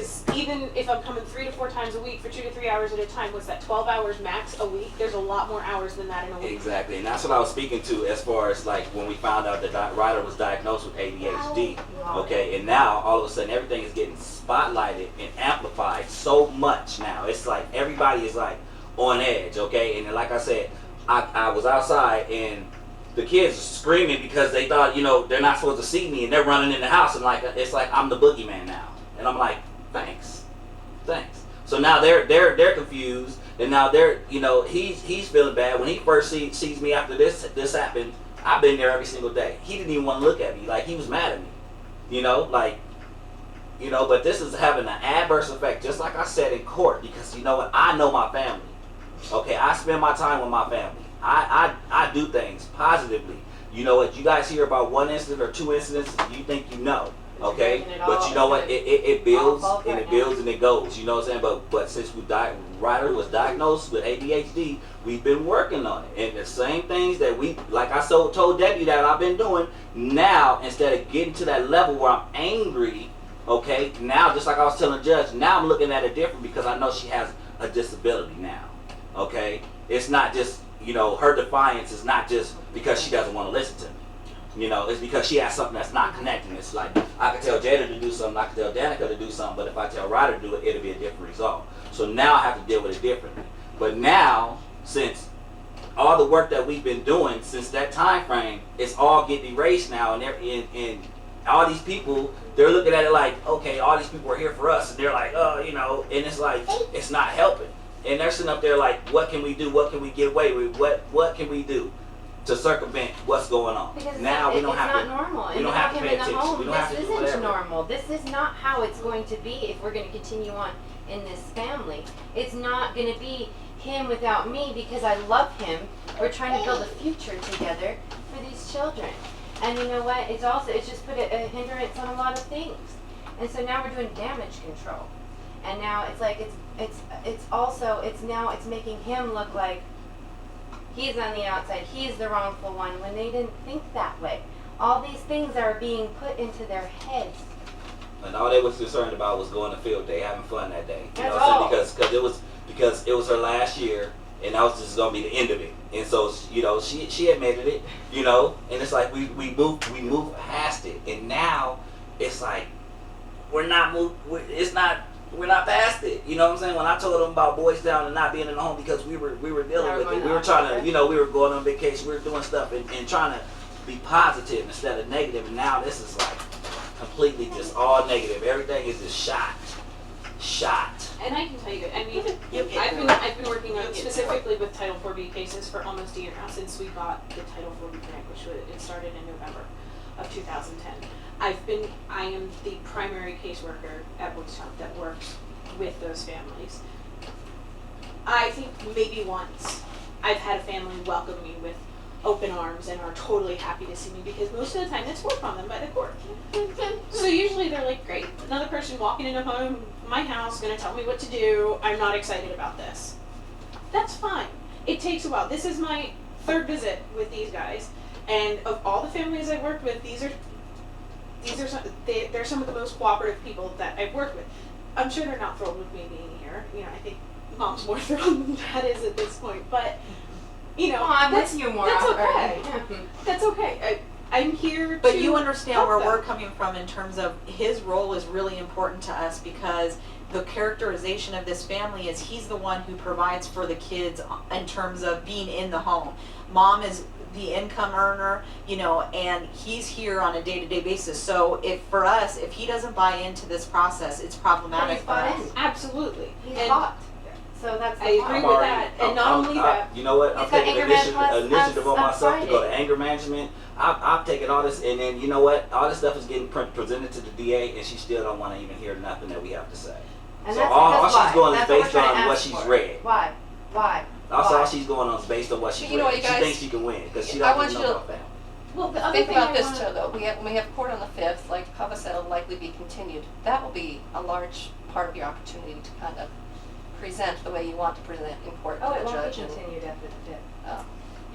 Because even if I'm coming 3 to 4 times a week for 2 to 3 hours at a time, what's that, 12 hours max a week? There's a lot more hours than that in a week. Exactly, and that's what I was speaking to as far as like when we found out that Ryder was diagnosed with ADHD. Okay, and now all of a sudden everything is getting spotlighted and amplified so much now. It's like everybody is like on edge, okay? And then, like I said, I was outside and the kids are screaming because they thought, you know, they're not supposed to see me, and they're running in the house, and like it's like I'm the boogeyman now. And I'm like, thanks. So now they're confused, and now they're, you know, he's feeling bad. When he first sees me after this happened, I've been there every single day. He didn't even want to look at me, like he was mad at me, you know, like, you know. But this is having an adverse effect, just like I said in court, because you know what, I know my family. Okay, I spend my time with my family. I do things positively. You know what, you guys hear about one incident or two incidents, you think you know. Okay, but you know what? It builds and it builds and it goes. You know what I'm saying? But since Ryder was diagnosed with ADHD, we've been working on it. And the same things that we, like I told Debbie that I've been doing. Now, instead of getting to that level where I'm angry, okay, now just like I was telling the judge, now I'm looking at it different because I know she has a disability now. Okay, it's not just, you know, her defiance is not just because she doesn't want to listen to me. You know, it's because she has something that's not connecting. It's like, I can tell Jada to do something, I can tell Danica to do something, but if I tell Ryder to do it, it'll be a different result. So now I have to deal with it differently. But now, since all the work that we've been doing since that time frame, it's all getting erased now, and all these people, they're looking at it like, okay, all these people are here for us, and they're like, oh, you know, and it's like, it's not helping. And they're sitting up there like, what can we do? What can we get away with? What can we do to circumvent what's going on? Because now we don't have it's to. not normal. We don't have to pay attention. We don't have to This do isn't whatever. normal. This is not how it's going to be if we're going to continue on in this family. It's not going to be him without me because I love him. We're trying to build a future together for these children. And you know what? It's just put a hindrance on a lot of things. And so now we're doing damage control. And now it's like it's making him look like he's on the outside, he's the wrongful one, when they didn't think that way. All these things are being put into their heads. And all they was concerned about was going to field day, having fun that day. You That's know what I'm all. saying? Because it was her last year, and that was just gonna be the end of it. And so, you know, she admitted it, you know, and it's like we moved past it, and now it's like we're not past it. You know what I'm saying? When I told them about Boys Down and not being in the home because we were dealing with it. We were trying to, you know, we were going on vacation, we were doing stuff and trying to be positive instead of negative. And now this is like completely just all negative. Everything is just shot. And I can tell you, I mean, I've been working on specifically with Title 4B cases for almost a year now, since we got the Title 4B grant, it started in November of 2010. I am the primary caseworker at Boys Town that works with those families. I think maybe once I've had a family welcome me with open arms and are totally happy to see me, because most of the time it's forced on them by the court. So usually they're like, great, another person walking into my house gonna tell me what to do, I'm not excited about this. That's fine. It takes a while. This is my third visit with these guys, and of all the families I've worked with, they're some of the most cooperative people that I've worked with. I'm sure they're not thrilled with me being here. You know, I think Mom's more thrilled than Dad is at this point, but you know, I'm with you more. That's okay. That's okay. I'm here But to you understand help where them. we're coming from in terms of his role is really important to us, because the characterization of this family is he's the one who provides for the kids in terms of being in the home. Mom is the income earner, you know, and he's here on a day-to-day basis. So if he doesn't buy into this process, it's problematic for bought us. in. Absolutely. He's And hot. So that's the I part. agree with that. And not only that, you know what? I'm He's got taking anger management initiative on on myself to go to Friday. anger management. I'm taking all this, and then you know what? All this stuff is getting presented to the DA, and she still don't want to even hear nothing that we have to say. And So that's all because she's why? going is That's what we're based trying to on what ask she's for. read. Why? That's Why? all she's going on is based on what she's You know read. what, you She guys- thinks she can win because she I doesn't want know you to- about family. well, the other Think thing about I this wanna- too, though. When we have court on the 5th, like Papa said, it'll likely be continued. That will be a large part of your opportunity to kind of present the way you want to present in court to Oh, it the won't be judge. continued after the fifth. And,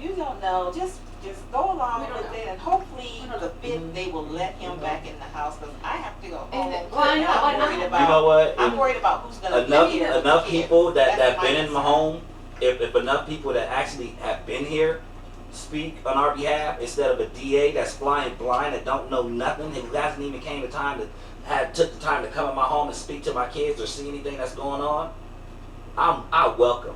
You don't know. Just just go along We don't with know. it, and hopefully the 5th they will let him back in the house, because I have to go home. And well, I know, I'm I know. worried You about, know what? I'm worried about who's gonna Enough live here with enough the kids. people that That's been in my concern. home, if enough people that actually have been here speak on our behalf instead of a DA that's flying blind that don't know nothing, who hasn't even came the time to took the time to come in my home and speak to my kids or see anything that's going on, I welcome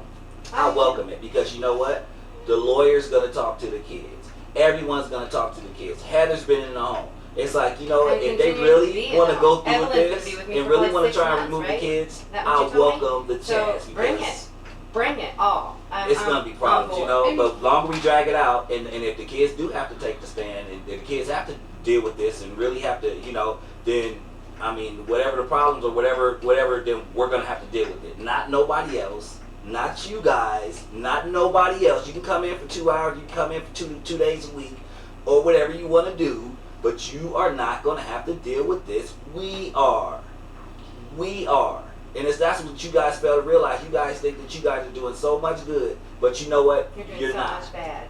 it, because you know what? The lawyer's gonna talk to the kids. Everyone's gonna talk to the kids. Heather's been in the home. It's like, you know, And if they continue to really be in want the to go home. through with Evelyn's gonna this be with me and for really probably want to 6 try and months, remove right? the kids, That what I you told me? welcome the So chance, bring because Bring it all. it's gonna be problems, you know. And- But the longer we drag it out, and if the kids do have to take the stand, and if the kids have to deal with this, and really have to, you know, then I mean, whatever the problems or whatever, then we're gonna have to deal with it. Not nobody else, not you guys, not nobody else. You can come in for 2 hours, you can come in for two days a week, or whatever you want to do, but you are not gonna have to deal with this. We are. And that's what you guys fail to realize. You guys think that you guys are doing so much good, but you know what? You're doing You're so not. much bad.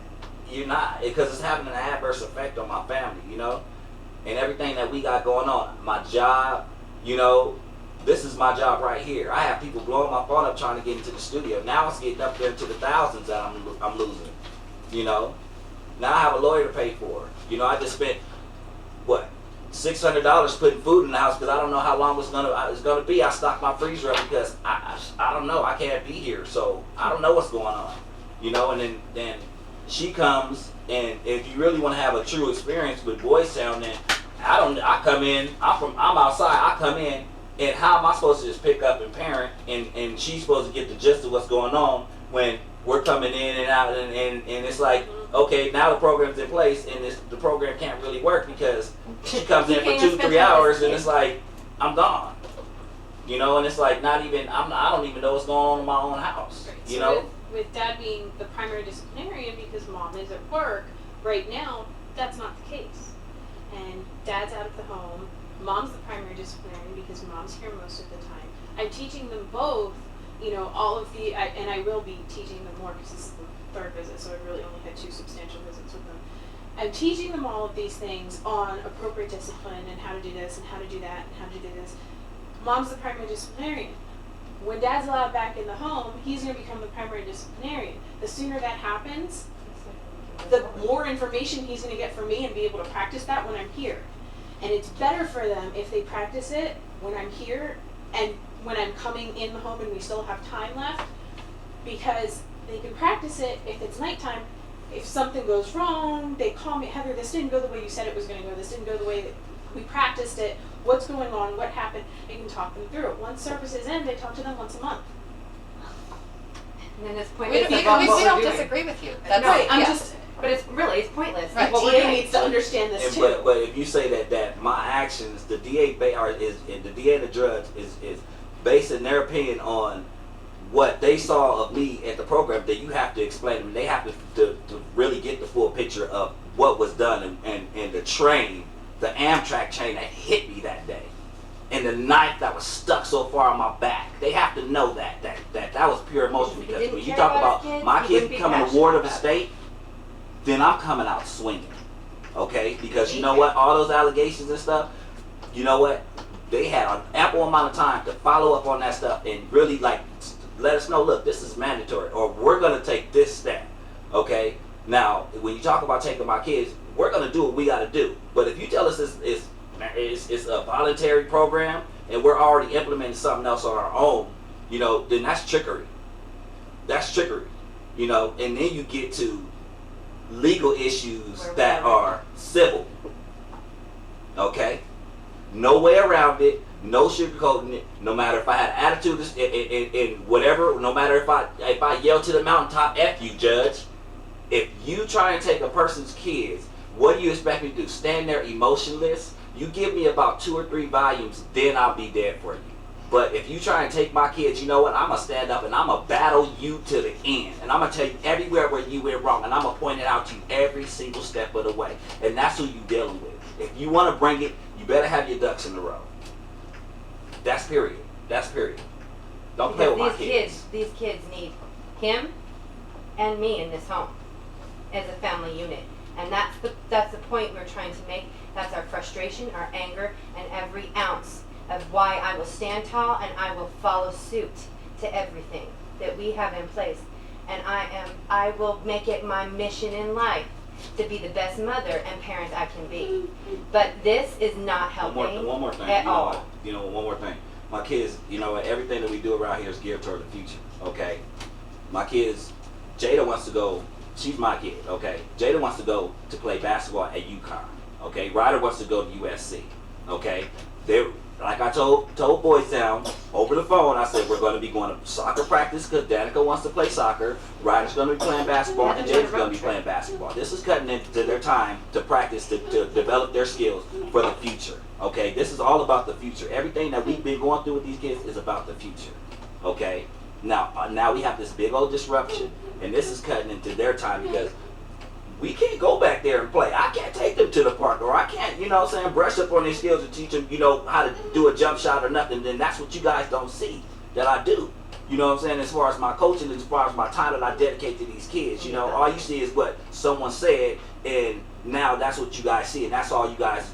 You're not, because it's having an adverse effect on my family, you know, and everything that we got going on. My job, you know, this is my job right here. I have people blowing my phone up trying to get into the studio. Now it's getting up there into the thousands that I'm losing, you know. Now I have a lawyer to pay for. You know, I just spent what, $600 putting food in the house because I don't know how long it's gonna be. I stocked my freezer up because I don't know. I can't be here, so I don't know what's going on, you know. And then she comes, and if you really want to have a true experience with Boys Town, then I come in. I'm outside. I come in, and how am I supposed to just pick up and parent, and she's supposed to get the gist of what's going on when we're coming in and out, and it's like, okay, now the program's in place, and the program can't really work because she comes in for 2-3 hours, and it's like, I'm gone. You know, and it's like not even, I don't even know what's going on in my own house. Right. You So know? with dad being the primary disciplinarian because mom is at work, right now, that's not the case. And dad's out of the home, mom's the primary disciplinarian because mom's here most of the time. I'm teaching them both, you know, all of the, and I will be teaching them more because this is the 3rd visit, so I really only had 2 substantial visits with them. I'm teaching them all of these things on appropriate discipline and how to do this and how to do that and how to do this. Mom's the primary disciplinarian. When dad's allowed back in the home, he's going to become the primary disciplinarian. The sooner that happens, the more information he's going to get from me and be able to practice that when I'm here. And it's better for them if they practice it when I'm here and when I'm coming in the home and we still have time left, because they can practice it if it's nighttime. If something goes wrong, they call me, Heather, this didn't go the way you said it was going to go. This didn't go the way that we practiced it. What's going on? What happened? I can talk them through it. Once services end, I talk to them once a month. And then it's We pointless. don't, about what we we're don't doing. disagree with you. That's Right, I'm yeah. just, But it's pointless. Right. What the we're DA doing. needs to understand this And, too. but if you say that my actions, the DA and the DA and the judge is basing their opinion on what they saw of me at the program, then you have to explain them. They have to really get the full picture of what was done and the train, the Amtrak train that hit me that day, and the knife that was stuck so far on my back. They have to know that was pure emotion, If he because didn't when you care talk about about his kids, my he kids wouldn't be becoming a passionate ward of the about it. state, then I'm coming out swinging. Okay? Because you know what? All those allegations and stuff, you know what? They had an ample amount of time to follow up on that stuff and really like let us know, look, this is mandatory, or we're going to take this step. Okay? Now, when you talk about taking my kids, we're going to do what we got to do. But if you tell us it's a voluntary program and we're already implementing something else on our own, you know, then that's trickery. That's trickery. You know, and then you get to legal issues that are civil. Okay? No way around it. No sugarcoating it. No matter if I had attitude and whatever. No matter if I yell to the mountaintop, F you, judge. If you try and take a person's kids, what do you expect me to do? Stand there emotionless? You give me about 2 or 3 volumes, then I'll be there for you. But if you try and take my kids, you know what? I'm going to stand up and I'm going to battle you to the end. And I'm going to tell you everywhere where you went wrong. And I'm going to point it out to you every single step of the way. And that's who you're dealing with. If you want to bring it, you better have your ducks in a row. That's period. That's period. Don't play with my kids. These kids need him and me in this home as a family unit. And that's the point we're trying to make. That's our frustration, our anger, and every ounce of why I will stand tall and I will follow suit to everything that we have in place. And I will make it my mission in life to be the best mother and parent I can be. But this is not helping One more thing. at You know all. what? You know, one more thing. My kids, you know, everything that we do around here is geared toward the future. Okay. My kids, Jada wants to go. She's my kid. Okay. Jada wants to go to play basketball at UConn. Okay. Ryder wants to go to USC. Okay. They're like I told Boys Town over the phone. I said we're going to be going to soccer practice because Danica wants to play soccer. Ryder's going to be playing basketball, and Jada's going to be playing basketball. This is cutting into their time to practice to develop their skills for the future. Okay, this is all about the future. Everything that we've been going through with these kids is about the future. Okay, now we have this big old disruption, and this is cutting into their time because we can't go back there and play. I can't take them to the park, or I can't, you know what I'm saying, brush up on their skills and teach them, you know, how to do a jump shot or nothing. Then that's what you guys don't see that I do. You know what I'm saying? As far as my coaching, as far as my time that I dedicate to these kids, you know, all you see is what someone said, and now that's what you guys see, and that's all you guys.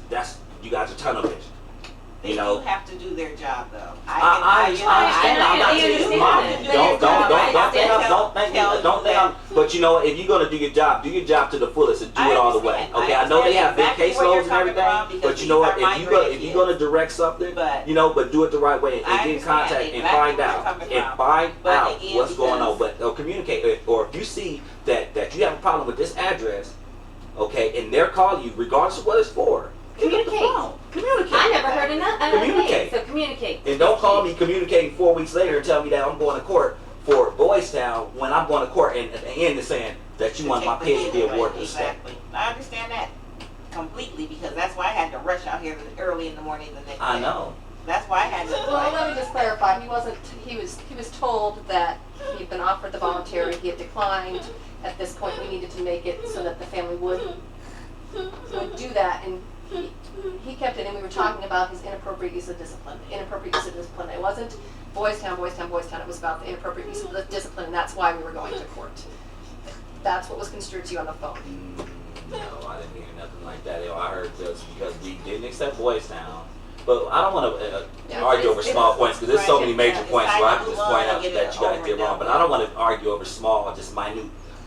You guys are tunnel vision. You know. You have to do their job though. I understand. I'm not saying it's mom. Don't think I'm. But you know, if you're gonna do your job to the fullest and do it all the way. Okay, I know they have big caseloads and everything, but you know what? If you're gonna direct something, you know, but do it the right way and get in contact and find out what's going on. But communicate, or if you see that you have a problem with this address, okay, and they're calling you, regardless of what it's for. Communicate. Communicate. I never heard of nothing. Communicate. So communicate. And don't call me communicating 4 weeks later and tell me that I'm going to court for Boys Town when I'm going to court and at the end is saying that you want my kid to be awarded respect. Exactly. I understand that completely because that's why I had to rush out here early in the morning the next day. I know. That's why I had to. Well, let me just clarify. He was told that he'd been offered the voluntary. He had declined. At this point, we needed to make it so that the family would do that, and he kept it. And we were talking about his inappropriate use of discipline. It wasn't Boys Town. It was about the inappropriate use of the discipline, and that's why we were going to court. That's what was construed to you on the phone. No, I didn't hear nothing like that. I heard just because we didn't accept Boys Town. But I don't want to argue over small points because there's so many major points where I can just point out that you guys did wrong. But I don't want to argue over small, just minute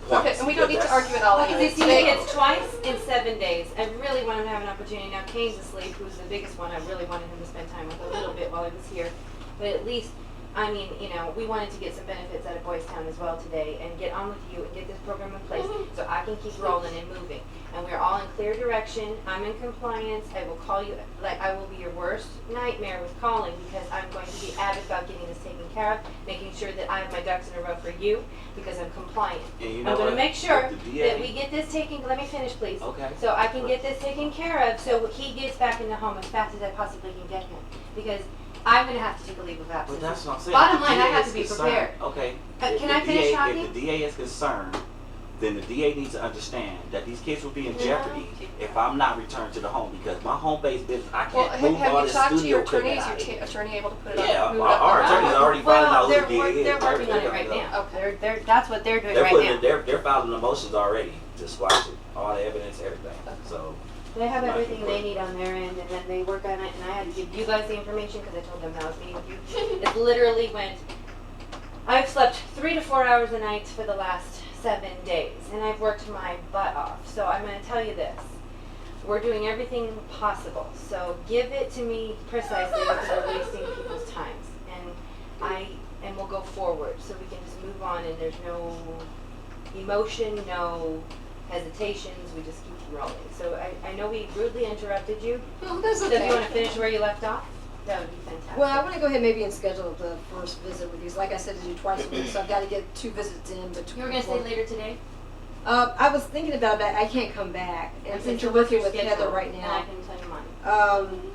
points. Okay, and we don't need to argue it all. Because Anyway. you see kids twice in 7 days. I really want him to have an opportunity. Now Kane's asleep, who's the biggest one. I really wanted him to spend time with a little bit while he was here. But at least, I mean, you know, we wanted to get some benefits out of Boys Town as well today and get on with you and get this program in place so I can keep rolling and moving. And we're all in clear direction. I'm in compliance. I will call you, like I will be your worst nightmare with calling because I'm going to be avid about getting this taken care of, making sure that I have my ducks in a row for you because I'm compliant. And you know I'm going to make sure the DA, that we get this taken, let me finish please. Okay. So I can get this taken care of so he gets back in the home as fast as I possibly can get him. Because I'm going to have to take a leave of But absence. that's what I'm saying. Bottom The line, I DA have is to be concerned. prepared. Okay. Can I finish talking? If the DA is concerned, then the DA needs to understand that these kids will be in jeopardy if I'm not returned to the home because my home-based business, I Well, can't move all have you this talked to studio your attorney? equipment Is out your here. attorney able to put it Yeah, on? our attorney's already finding out who the DA is. They're working on it right now. That's what they're doing right now. They're filing the motions already to squash it, all the evidence, everything. So They have everything they need on their end, and then they work on it, and I had to give you guys the information because I told them that I was meeting with you. It literally went, I've slept 3 to 4 hours a night for the last 7 days, and I've worked my butt off. So I'm going to tell you this. We're doing everything possible. So give it to me precisely because we're wasting people's times. And we'll go forward so we can just move on, and there's no emotion, no hesitations, we just keep rolling. So I know we rudely interrupted you. No, that's So okay. if you want to finish where you left off, that would be fantastic. Well, I want to go ahead maybe and schedule the first visit with these. Like I said, to do twice a week, so I've got to get 2 visits in between. You were going to say later today? I was thinking about that. I can't come back, and Okay, since so you're what's working your with Heather schedule? right And I now, can tell you mine.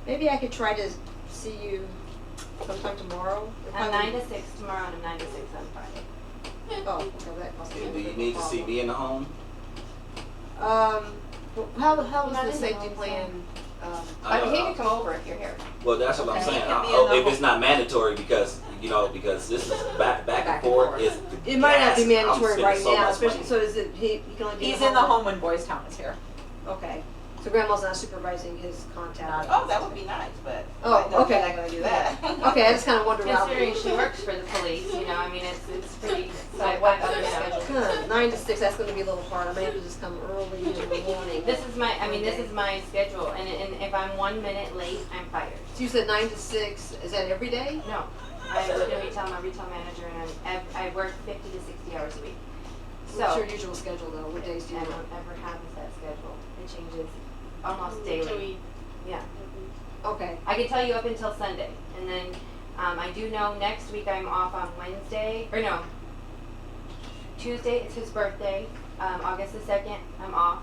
maybe I could try to see you sometime tomorrow. I'm 9 to 6 tomorrow, and I'm 9 to 6 on Friday. Oh, okay, that must be. do you need to see me in the home? How Not is the in the safety home, plan? I mean, he can come over if you're here. Well, that's what I'm Okay. saying. He can be in the If it's not mandatory, because you know, because this is back Back and and forth. forth. Is It might not be I'm mandatory spending right so now, much especially, money. so is it, he can only be He's in the home when Boys Town is here. Okay, so grandma's not supervising his contact. Oh, that would be nice, but. Oh, I know okay. You're not gonna do that. Okay, I just kinda wondered how. Considering she works for the police, you know, I mean, it's pretty. So what other you know. schedule? 9 to 6, that's gonna be a little hard, I may have to just come early in the morning. This is my, I mean, this is my schedule, and if I'm 1 minute late, I'm fired. So you said 9 to 6, is that every day? No, I'm a retail manager, and I work 50 to 60 hours a week. What's So, your usual schedule though, what days do you I work? don't ever have a set schedule. It changes almost So daily. we- Yeah. Okay, I can tell you up until Sunday, and then I do know next week I'm off on Wednesday, or no, Tuesday, it's his birthday, August the 2nd, I'm off,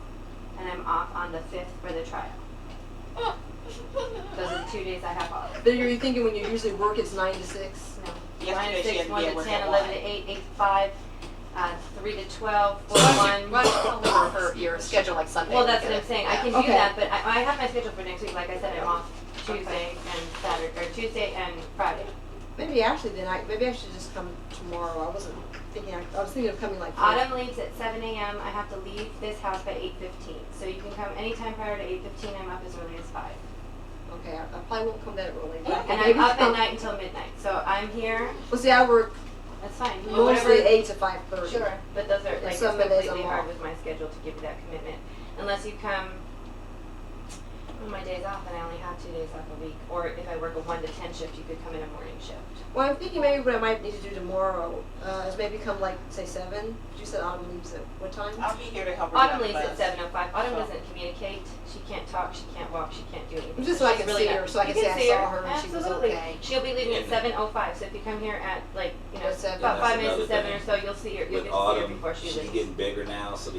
and I'm off on the 5th for the trial. Those are the 2 days I have off. but you're thinking when you usually work it's 9 to 6? No. Yesterday 9 to she 6, had to 1 be to at work 10, at 11 to 1. 8, 8 to 5, 3 to 12, 4 to Why 1. don't you tell me her your schedule like Sunday? Well, that's Get what I'm it. saying. I can do Okay. that, but I have my schedule for next week. Like I said, I'm off Tuesday and Saturday, or Tuesday and Friday. Maybe actually then maybe I should just come tomorrow, I wasn't thinking, I was thinking of coming like. Autumn leaves at 7 a.m. I have to leave this house by 8:15. So you can come anytime prior to 8:15. I'm up as early as 5. Okay, I probably won't come that early, but. And maybe I'm up at come- night until midnight. So I'm here. Well, see, I work That's fine. mostly 8 to 5:30. Sure, but those are like it's some Mondays completely I'm hard off. with my schedule to give you that commitment, unless you come on my days off and I only have 2 days off a week, or if I work a 1 to 10 shift, you could come in a morning shift. Well, I'm thinking maybe what I might need to do tomorrow is maybe come like, say 7. You said Autumn leaves at what time? I'll be here to help her. Autumn get leaves on at the bus. 7:05. Autumn So- doesn't communicate. She can't talk. She can't walk. She can't do anything. Just so I She's can really see her, not- so I you can say I see saw her and she was Absolutely. okay. She'll be leaving at And- 7:05. So if you come here at like At 7. about That's 5 minutes to another 7 or thing. so, you'll see her. You'll With get to see her Autumn, before she she's leaves. getting bigger now, so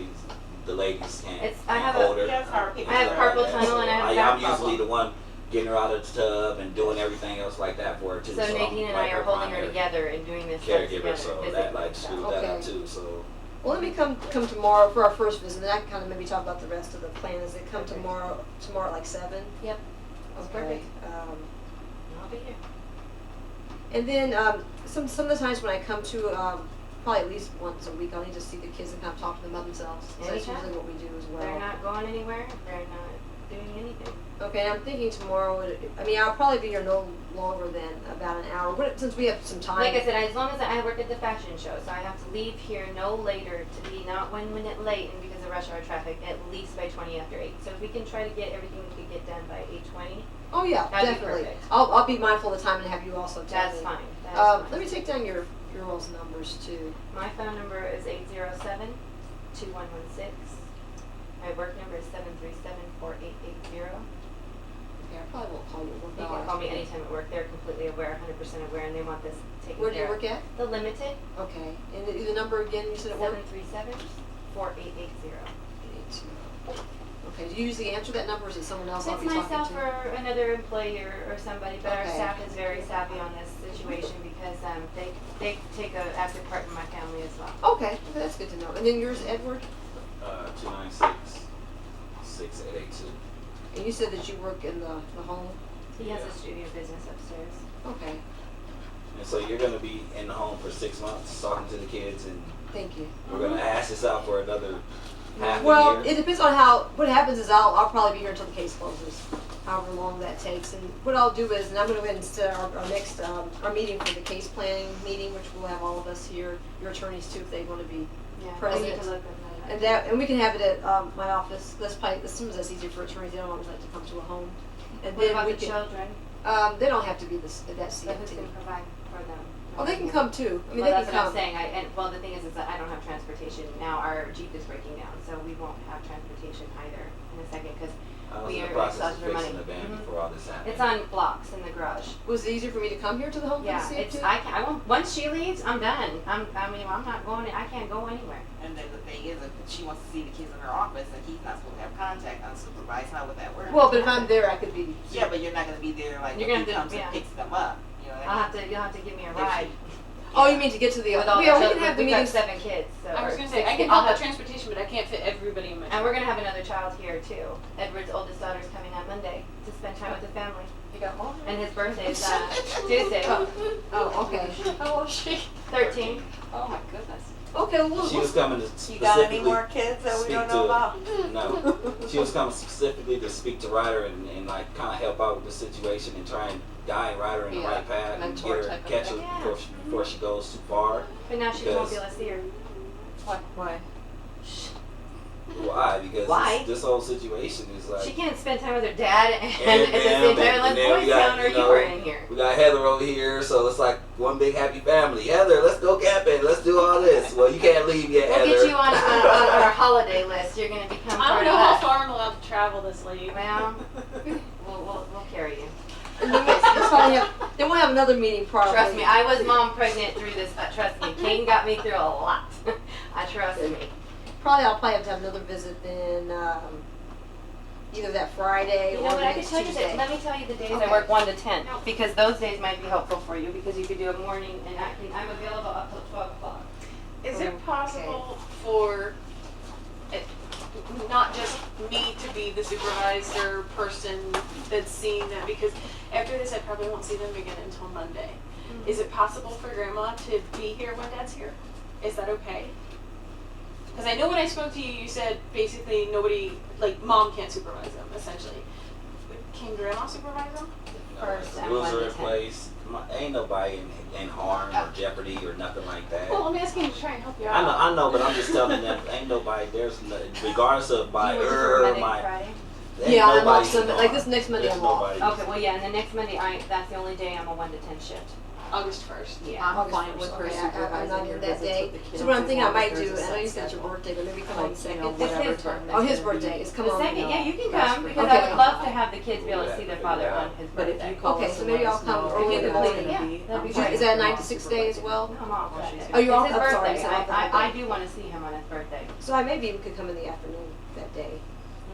the ladies can't I have a- hold her. Yes, her people I have are carpal like that. tunnel and I have I'm back usually problem. the one getting her out of the tub and doing everything else like that for her too. So I'm Nadine and like I are holding her primary together and doing this stuff caregiver, together. so that physically, like so. screwed that up Okay. too. So Well, let me come tomorrow for our first visit, and I can kind of maybe talk about the rest of the plan. Is it come Okay. tomorrow at like 7? Yep. That's Okay. perfect. I'll be here. And then some of the times when I come to, probably at least once a week, I'll need to see the kids and kind of talk to them about themselves. So that's Anytime. usually what we do as well. They're not going anywhere. They're not doing anything. Okay, I'm thinking tomorrow, I mean, I'll probably be here no longer than about an hour, since we have some time. Like I said, as long as I work at the fashion show, so I have to leave here no later to be not 1 minute late and because of rush hour traffic, at least by 20 after 8. So if we can try to get everything we could get done by 8:20, Oh, yeah, That'd be definitely. perfect. I'll be mindful of the time and have you also tell that's me. fine. That's fine. Let me take down your all's numbers too. My phone number is 807-2116. My work number is 737-4880. Okay, I probably won't call you. You can call me anytime at work. They're completely aware, 100% aware, and they want this taken Where do you care work at? of. The Limited, Okay, and the number again, you said it worked? 737-4880. Okay, do you usually answer that number, or is it someone else I'll It's be talking myself to? or another employee or somebody, but our Okay. staff is very savvy on this situation because they take an active part in my family as well. Okay, that's good to know. And then yours, Edward? 296-6882. And you said that you work in the home? He has a studio business upstairs. Okay, And so you're gonna be in the home for 6 months, talking to the kids, and thank you. we're gonna ask this out for another half Well, a year. it depends on what happens is I'll probably be here until the case closes, however long that takes. And what I'll do is, and I'm gonna go ahead and set our next, our meeting for the case planning meeting, which will have all of us here, your attorneys too, if they wanna be. Yeah, President. I need to look at that. And we can have it at, my office. Sometimes that's easier for attorneys, they don't always like to come to a home. And What then about we the can, children? they don't have to be that So who's CFT. gonna provide for them? Oh, they can come too. I mean, Well, they that's can what come. I'm saying. Well, the thing is that I don't have transportation now. Our Jeep is breaking down, so we won't have transportation either in a second because I was we in are the process of exhausted for money. fixing the van Mhm. before all this happened. It's on blocks in the garage. Was it easier for me to come here to the home Yeah, for the it's CFT? I won't. Once she leaves, I'm done. I'm not going. I can't go anywhere. And then the thing is, if she wants to see the kids in her office and he's not supposed to have contact unsupervised, how would that work? Well, but if I'm there, I could be. Yeah, but you're not gonna be there like You're when gonna he have comes to- and yeah. picks them up, you know what I mean? You'll have to give me a If ride. she- Oh, you mean to get to the? With all Yeah, the we can have the we've got meetings. 7 kids. So I was or gonna say, I 6 can I'll help with have- transportation, but I can't fit everybody in my And we're gonna have another child here too. Edward's oldest daughter's coming on Monday to spend time with the family. You got more? And his birthday is Tuesday, Oh, okay. How old is she? 13. Oh my goodness. Okay, well, She was coming to You got any specifically more kids that we speak don't to know about? No, she was coming specifically to speak to Ryder and like kind of help out with the situation and try and guide Ryder in the Yeah, right path and mentor get her, type of catch her thing. before she goes too far. But now she won't be able to see her. Why? Why? Because Why? This whole situation is like She can't spend time with her dad and And at the them, same time and let's then we boys got, town or you you know, were in here. we got Heather over here, so it's like one big happy family. Heather, let's go camping. Let's do all this. Well, you can't leave yet, We'll Heather. get you on our holiday list. You're going to become I part don't of know how that. far I'm allowed to travel this late. Well, we'll carry you. and then we'll have another meeting probably. Trust me, I was mom pregnant through this. Trust me, Kane got me through a lot. I trust me. I'll probably have to have another visit then, either that Friday You or know what? the I could next tell you Tuesday. that. Let me tell you the days Okay. I work 1 to 10 because those days might be helpful for you because you could do a morning and I'm available up till 12 o'clock. Is it possible for it, not just me to be the supervisor person that's seeing them? Because after this, I probably won't see them again until Monday. Is it possible for Grandma to be here when Dad's here? Is that okay? Because I know when I spoke to you, you said basically nobody, like Mom can't supervise them, essentially. Can Grandma supervise them? First and Rules 1 are to in 10. place. Ain't nobody in harm or jeopardy or nothing like that. Well, I'm asking to try and help you I out. know, but I'm just telling them, ain't nobody. There's no, regardless of by You were just her or Monday, my. Friday? ain't Yeah, I'm off nobody Sunday. in Like harm. this next Monday, There's I'm off. nobody. Okay, well, yeah, and the next Monday, that's the only day I'm a 1 to 10 shift. August 1st. Yeah. I'm August fine 1st, with her okay, I'm supervising not your in that visits day. with the kids. So what I'm thinking I as long might as do, there's a I know you set said it's your schedule. birthday, but maybe come on Like, the you second. know, It's whatever his time birthday. that's Oh, his gonna be birthday. It's come The on. second, yeah, you can best come for because you. I would love to have the kids be able to see their father on his But if birthday. you call Okay, us so and maybe let I'll us come know early when in the that's morning. gonna be, Yeah, that'd be I'm great. fine Is that with 9 to Grandma 6 day as supervising. well? I'm off that day. Oh, you're off? It's his I'm sorry, birthday. so off that I day. do want to see him on his birthday. So I maybe we could come in the afternoon that day.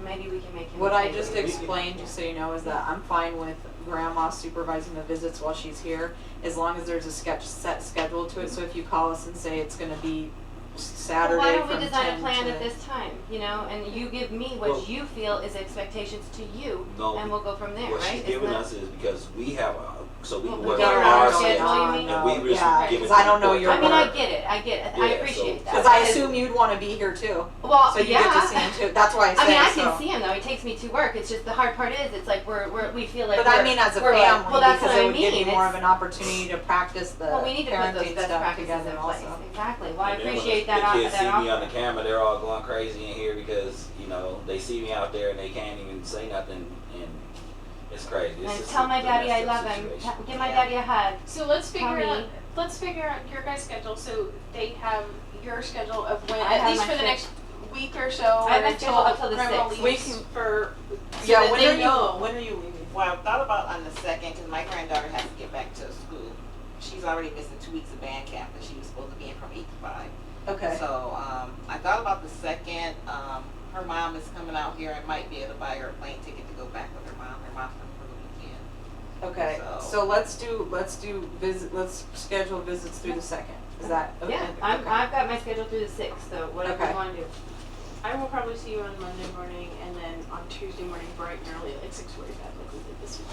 Maybe we can make him. What a I favor. just explained, just so you know, is that I'm fine with Grandma supervising the visits while she's here, as long as there's a set schedule to it. So if you call us and say it's gonna be Saturday Well, why don't from we design 10 a plan to at this time, you know, and you give me what Well- you feel is expectations to you, No, and we'll go from there, What right? she's Isn't giving that- us is because we have so we Well, work we on got our our schedule. schedule, you mean? And we really Yeah, give it 'cause to I don't know the your I mean, board. I get it, I Yeah, appreciate that. Because I assume you'd want to be here too. Well, So you yeah. get to see him too. That's why I say I mean, I so. can see him though. He takes me to work. It's just the hard part is, it's like we feel like. But we're, I mean, as a we're family, like, well, that's because what it I would give mean. you more of It's- an opportunity to practice the Well, we need to put those parenting best stuff practices together in place. also. Exactly. Well, I And then when appreciate the that. kids see that me on the offer. camera, they're all going crazy in here because they see me out there and they can't even say nothing, and it's crazy. It's And just tell my a daddy I messed love up him. situation. Give my daddy a hug. So let's Tell figure out me. your guys' schedule so they have your schedule of when I at have least my for the schedule. next week or so I have or my schedule up till the Grandma 6th. leaves We can- for Yeah, that when they are you? know. When are you leaving? Well, I thought about on the 2nd because my granddaughter has to get back to school. She's already missing 2 weeks of band camp that she was supposed to be in from 8 to 5. Okay. So I thought about the 2nd. Her mom is coming out here. I might be able to buy her a plane ticket to go back with her mom. Her mom's coming for the weekend. Okay. So- So let's schedule visits through the 2nd. Is that okay? Yeah, Okay. I've got my schedule through the 6th, so whatever Okay. you want to do. I will probably see you on Monday morning and then on Tuesday morning bright and early, like 6:45, like we did this week.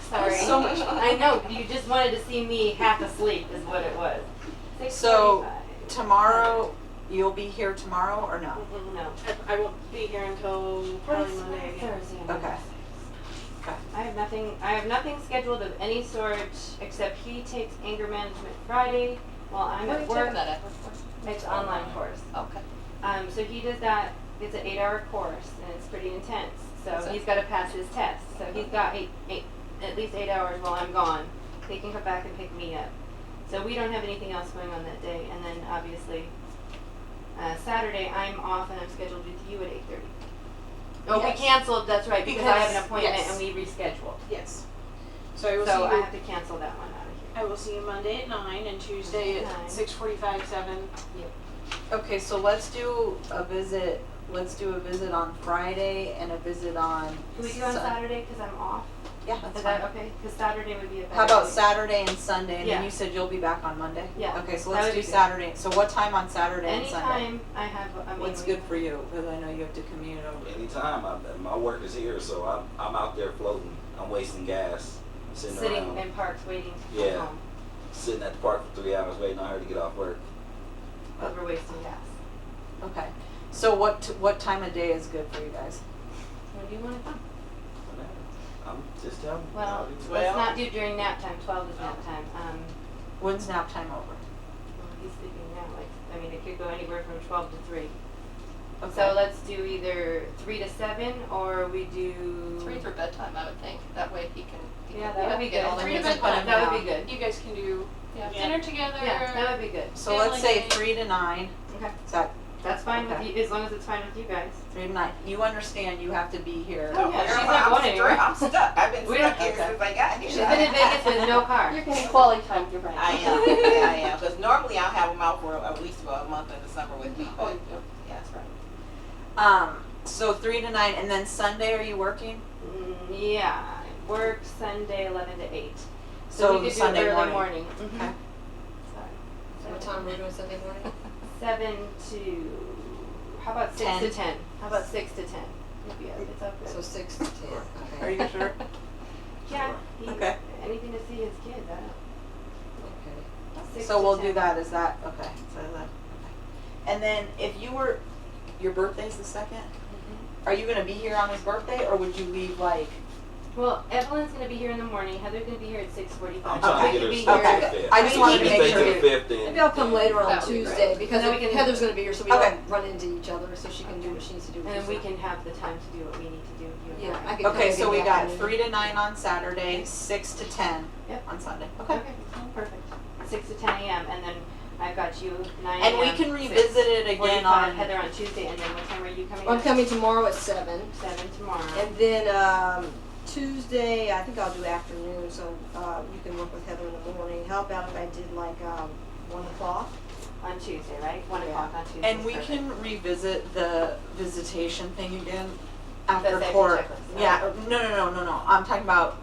Sorry. So much. I know, you just wanted to see me half asleep is what it was. So 6:45. tomorrow, you'll be here tomorrow or no? No. I won't be here until probably Monday again. Thursday. Okay. Okay. I have nothing scheduled of any sort except he takes anger management Friday while I'm Where are at you taking work. that at? It's online course. Okay. So he does that. It's an 8-hour course and it's pretty intense. So Is it? he's got to pass his test. So he's got at least 8 hours while I'm gone. He can come back and pick me up. So we don't have anything else going on that day. And then obviously Saturday I'm off and I'm scheduled with you at 8:30. Oh, Yes. we canceled. That's right because I have an Because- appointment yes. and we rescheduled. Yes. So I will So I see you. have to cancel that one out of here. I will see you Monday at 9 and Tuesday at 9. 6:45, 7. Okay, so let's do a visit. Let's do a visit on Friday and a visit on. Can we do on Saturday because I'm off? Yeah, that's Is fine. that okay? Because Saturday would be a better How about day. Saturday and Sunday? And Yeah. then you said you'll be back on Monday? Yeah, Okay, so that let's would do be good. Saturday. So what time on Saturday and Sunday? Anytime I have, What's good for you? Because I know you have to commute over. Anytime, my work is here, so I'm out there floating I'm wasting gas sitting Sitting around, in parks waiting to Yeah. come home. sitting at the park for 3 hours waiting on her to get off work. Because we're wasting gas. Okay. So what time of day is good for you guys? When do you want to come? I'm just telling you. Well, let's Well- not do during nap time. 12 is nap time. When's nap time over? Well, he's sleeping now. Like, I mean, it could go anywhere from 12 to 3. Okay. So let's do either 3 to 7, or we do 3 through bedtime, I would think. That way he can. Yeah, that would be get good. all the 3 to kids and put bedtime. him That would down. be good. You guys can do Yeah. dinner together. Yeah, that would be good. So let's say Family day. 3 to 9. Okay. Is that That's fine Okay. with you, as long as it's fine with you guys. 3 to 9? You understand you have to be here. Oh, yeah, she's Girl, not I'm going anywhere. I'm stuck. I've been We stuck don't- here okay. since I got here. She's been in Vegas with no car. You're getting quality time with your brain. I am. Yeah, I am. Because normally I'll have them out for at least for a month in the summer with me. Oh, But yeah, that's right. So 3 to 9, and then Sunday, are you working? Yeah, I work Sunday 11 to 8. So we could Sunday do early morning. morning. Okay. Sorry. What time are we doing Sunday morning? 7 to, how about 6 to 10? 10? How about 6 to 10? Maybe it's up So good. 6 to 10. Are Okay. you sure? Yeah, he, Okay. anything to see his kids, I don't Okay. 6 So to we'll 10. do that. Is that okay? So that okay. And then if you were, your birthday's the 2nd. Are you gonna be here on his birthday, or would you leave like? Well, Evelyn's gonna be here in the morning. Heather's gonna be here at 6:45. I'm trying to get her be started here. the 5th. I just wanted to If make they sure. do the 5th, then Maybe I'll come later on That would be Tuesday great. because Then we can- Heather's gonna be here, so we Okay. don't run into each other, so she can do what she needs to do. And then we can have the time to do what we need to do. You and Yeah, I. I could come Okay, in so the we got afternoon. 3 to 9 on Saturday, 6 to 10 Yep. on Sunday. Okay, perfect. 6 to 10 a.m. and then I've got you 9 And we a.m., can revisit it again 6:45, on. Heather on Tuesday, and then what time are you coming? I'm in? coming tomorrow at 7. 7 tomorrow. And then Tuesday, I think I'll do afternoon, so you can work with Heather in the morning. How about if I did like 1 o'clock? On Tuesday, right? 1 Yeah. o'clock on Tuesday. And we Perfect. can revisit the visitation thing again The after safety court. checklist, Yeah, no. I'm talking about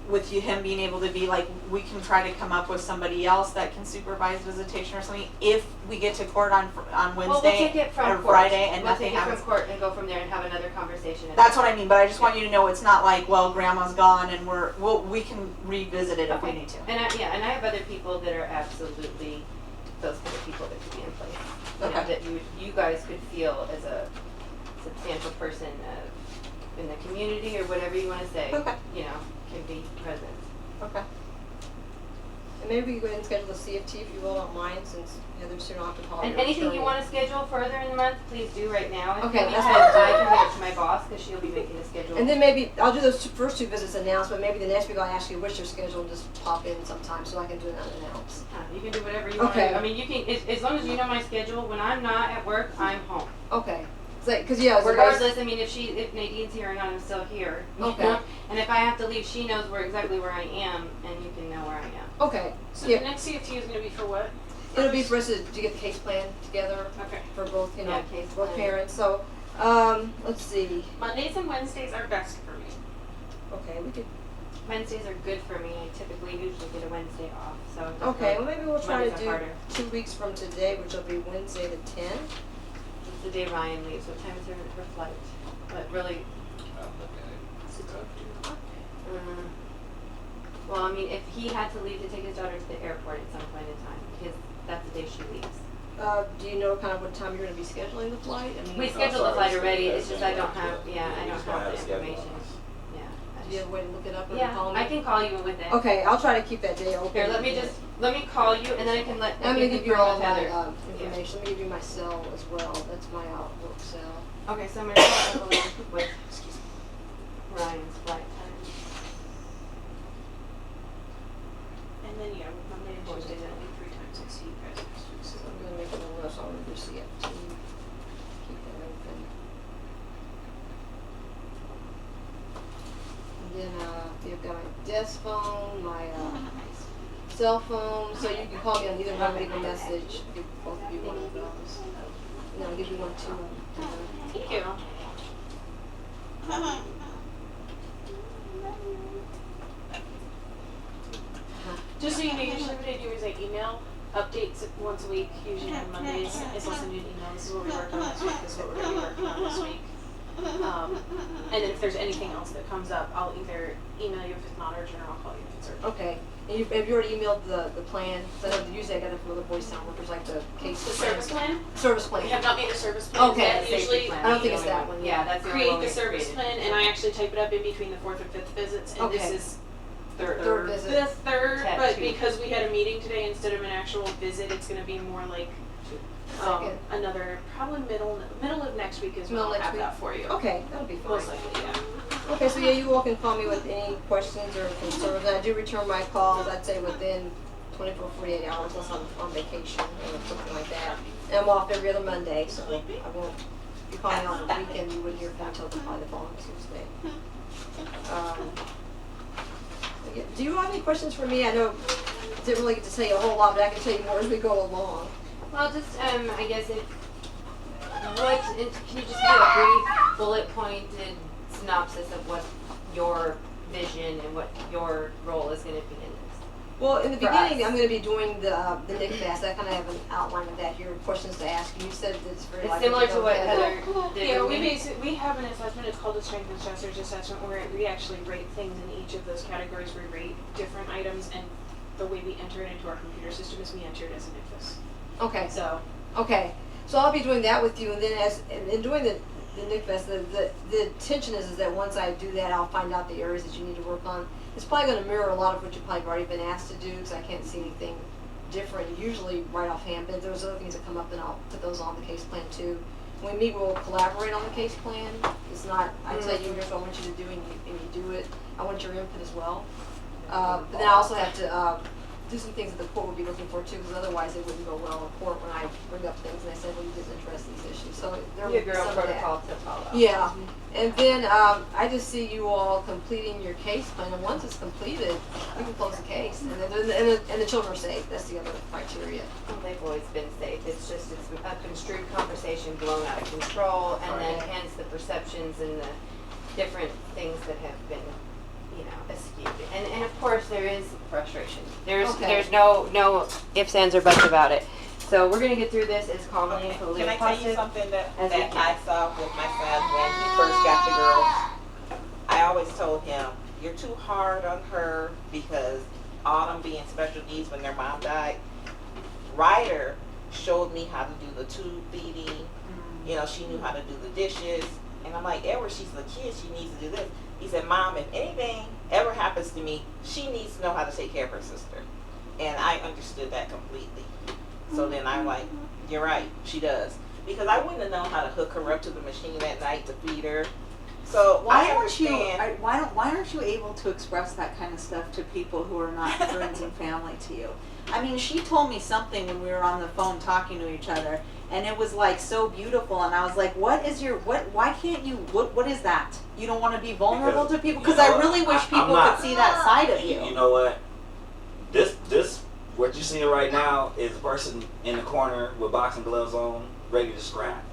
with you, him being able to be like, we can try to come up with somebody else that can supervise visitation or something if we get to court on Well, we'll Wednesday take it from or court. Friday and we'll nothing take it happens. from court and go from there and have another conversation. That's what I mean, but I just want you to know it's not like, well, grandma's gone and we can revisit it if we Okay. need to. And I have other people that are absolutely those kind of people that could be in place. You know, Okay. that you guys could feel as a substantial person in the community or whatever you want to say. Okay. You know, can be present. Okay. And maybe we can go ahead and schedule a CFT if you will, don't mind, since Heather's soon off to call And your anything you attorney. want to schedule further in the month, please do right now. If Okay, you that's because fine. I can get it to my boss because she'll be making the schedule. And then maybe, I'll do those first 2 visits announced, but maybe the next week I'll ask you what's your schedule and just pop in sometime so I can do it unannounced. You can do whatever you want to Okay. do. I mean, you can, as long as you know my schedule, when I'm not at work, I'm home. Okay. Because yeah, Regardless, I mean, if Nadine's here and I'm still here, you Okay. know? And if I have to leave, she knows exactly where I am, and you can know where I am. Okay. So Yeah. the next CFT is going to be for what? It'll be for us to get the case plan together Okay. for both, you know, Yeah, case both plan. parents. So, let's see. Mondays and Wednesdays are best for me. Okay, we could. Wednesdays are good for me. I typically usually get a Wednesday off, so. it's Okay, well not- maybe we'll try Mondays to are do harder. 2 weeks from today, which will be Wednesday the 10th. It's the day Ryan leaves. What time is her flight? But really, well, I mean, if he had to leave to take his daughter to the airport at some point in time, because that's the day she leaves. Do you know kind of what time you're going to be scheduling the flight? I mean, We No, scheduled the sorry, flight we already. scheduled It's just that I don't anyway. have. Yeah, I We don't just don't have the have a schedule. information. Yeah. do you have a way to look it up or Yeah, call me? I can call you with it. Okay, I'll try to keep that day open. Here, let me call you, and then I can let. I'm going to give you confirm all with my Heather. information. Let me give you my cell as well. That's my Outlook cell. Okay, so I'm gonna call Evelyn with Ryan's flight time. And then, yeah, with Monday and Tuesday, that'll be 3 times I see you guys next week. So I'm going to make a little list. I'll do CFT. Keep that open. And then you've got my desk phone, my cell phone, so you can call me on either one, leave a message, give both of you one of those. And I'll give you one too. Thank you. Just so you know, usually what I do is I email updates once a week, usually on Mondays. Is I'll send you an email. This is what we worked on this week. This is what we're going to be working on this week. And then if there's anything else that comes up, I'll either email you if it's not urgent, or I'll call you if it's urgent. Okay. And have you already emailed the plan? 'Cause I know usually I get it from other Boys Town workers, like the case. The service plan? Service We plan. have not made a service plan Okay. yet. Safety Usually, plan. I don't think The it's only that one, Yeah, yeah. that's the only create one the we've service created. plan, and I actually type it up in between the 4th and 5th visits, and this Okay. is Third visit. the third, Tab but two. because we had a meeting today instead of an actual visit, it's gonna be more like, Second. another, probably middle of next week is when Middle I'll next have week. that for you. Okay, that'll be fine. Most likely, yeah. Okay, so yeah, you all can call me with any questions or concerns. And I do return my calls, I'd say within 24, 48 hours, unless I'm on vacation or something like that. And I'm off every other Monday, so I won't be calling on the weekend. You wouldn't hear from me until probably the following Tuesday. Do you have any questions for me? I know I didn't really get to tell you a whole lot, but I can tell you more as we go along. Well, just, I guess can you just do a brief bullet pointed synopsis of what your vision and what your role is gonna be in this? Well, in the For beginning, us. I'm going to be doing the Nick Fest. I kind of have an outline of that here, questions to ask. You said it's very It's like similar to what Heather did. Yeah, with me. we have an assessment, it's called the Strength and Stressors Assessment, where we actually rate things in each of those categories. We rate different items, and the way we enter it into our computer system is we enter it as a NICFAS. Okay. So, Okay, so I'll be doing that with you, and then in doing the Nick Fest, the intention is that once I do that, I'll find out the areas that you need to work on. It's probably going to mirror a lot of what you've probably already been asked to do, because I can't see anything different usually right offhand, but if there's other things that come up, then I'll put those on the case plan too. When we meet, we'll collaborate on the case plan. It's not, I tell you, here's what I want you to do, and you do it. I want your input as well. But then I also have to do some things that the court would be looking for too, because otherwise it wouldn't go well in court when I bring up things and I say, well, you didn't address these issues. So there You will have be your own some of that. protocol to follow. Yeah, and then I just see you all completing your case plan, and once it's completed, you can close the case, and the children are safe. That's the other criteria. Well, they've always been safe. It's just, it's a construed conversation blown out of control, and then hence the perceptions and the different things that have been, askew. And of course there is frustration. There's no ifs, ands, or buts about it. So we're gonna get through this as calmly and coolly Can I as tell you possible. something that as we I can. saw with my son when he first got the girls? I always told him, you're too hard on her because Autumn being special needs when their mom died. Ryder showed me how to do the tube feeding. She knew how to do the dishes. And I'm like, Edward, she's a kid, she needs to do this. He said, Mom, if anything ever happens to me, she needs to know how to take care of her sister. And I understood that completely. So then I'm like, you're right, she does. Because I wouldn't have known how to hook her up to the machine at night to feed her. So Why aren't you able to express that kind of stuff to people who are not friends and family to you? I mean, she told me something when we were on the phone talking to each other, and it was like so beautiful, and I was like, why can't you, what is that? You don't want to be vulnerable to people? Because I really wish people could see that side of you. You know what? This, what you're seeing right now is a person in the corner with boxing gloves on, ready to scrap.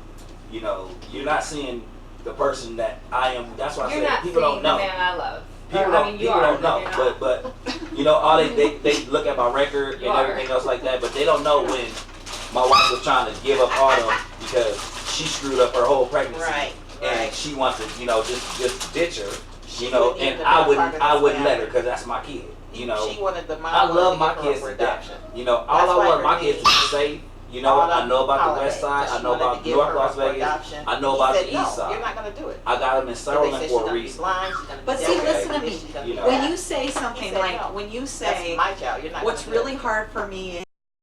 You're not seeing the person that I am. That's why I You're said not people seeing don't know. the man I love. People don't know, but all they look at my record You and are. everything else like that, but they don't know when my wife was trying to give up Autumn because she screwed up her whole pregnancy, Right. and she wants to, just ditch her, wouldn't and even I be a part of I this wouldn't let family. her because that's my kid, She wanted the mom. I love wanted my to give her kids for to death, adoption. all That's I why want her my kids to name- be safe. I know about the west side, I know about New York, Las Vegas, I know about the east You're side. not going to do it. I got them in So Sterling they said for a she's gonna be reason. blind, she's gonna be But deaf, see, listen to and me. she's gonna be You know. deaf. When you say something said like, no. when you That's say, my child. You're not what's gonna do it. really hard for me